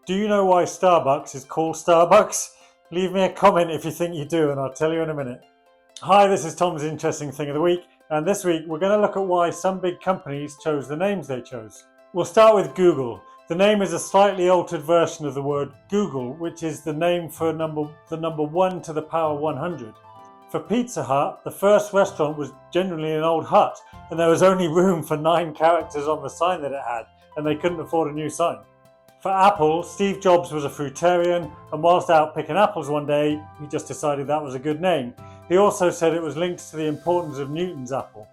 Do you know why Starbucks is called Starbucks? Leave me a comment if you think you do, and I'll tell you in a minute. Hi, this is Tom's Interesting Thing of the Week, and this week we're going to look at why some big companies chose the names they chose. We'll start with Google. The name is a slightly altered version of the word Google, which is the name for the number 1 to the power 100. For Pizza Hut, the first restaurant was genuinely an old hut, and there was only room for 9 characters on the sign that it had, and they couldn't afford a new sign. For Apple, Steve Jobs was a fruitarian, and whilst out picking apples one day, he just decided that was a good name. He also said it was linked to the importance of Newton's apple.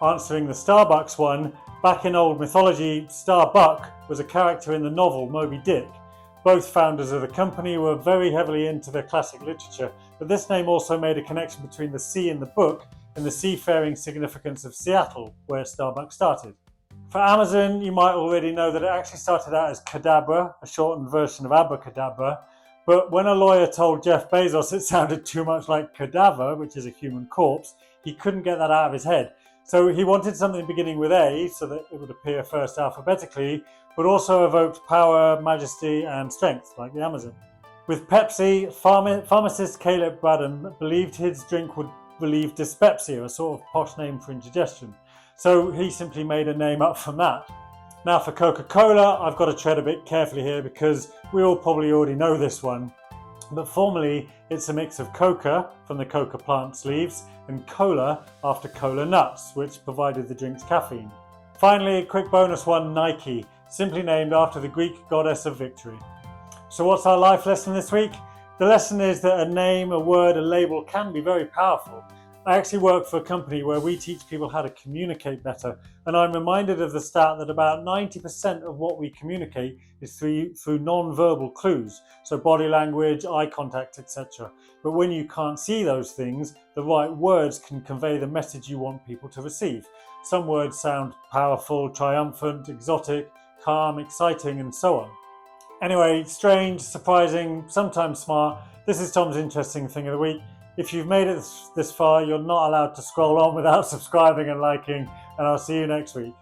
Answering the Starbucks one, back in old mythology, Starbuck was a character in the novel Moby Dick. Both founders of the company were very heavily into their classic literature, but this name also made a connection between the sea in the book and the seafaring significance of Seattle, where Starbucks started. For Amazon, you might already know that it actually started out as Cadabra, a shortened version of Abracadabra, but when a lawyer told Jeff Bezos it sounded too much like cadaver, which is a human corpse, he couldn't get that out of his head. So he wanted something beginning with A, so that it would appear first alphabetically, but also evoked power, majesty, and strength, like the Amazon. With Pepsi, pharmacist Caleb Braddon believed his drink would relieve dyspepsia, a sort of posh name for indigestion. So he simply made a name up from that. Now for Coca-Cola, I've got to tread a bit carefully here because we all probably already know this one. But formally, it's a mix of coca from the coca plant's leaves and cola after cola nuts, which provided the drink's caffeine. Finally, a quick bonus one, Nike, simply named after the Greek goddess of victory. So what's our life lesson this week? The lesson is that a name, a word, a label can be very powerful. I actually work for a company where we teach people how to communicate better, and I'm reminded of the stat that about 90% of what we communicate is through non-verbal clues, so body language, eye contact, etc. But when you can't see those things, the right words can convey the message you want people to receive. Some words sound powerful, triumphant, exotic, calm, exciting, and so on. Anyway, strange, surprising, sometimes smart. This is Tom's Interesting Thing of the Week. If you've made it this far, you're not allowed to scroll on without subscribing and liking, and I'll see you next week.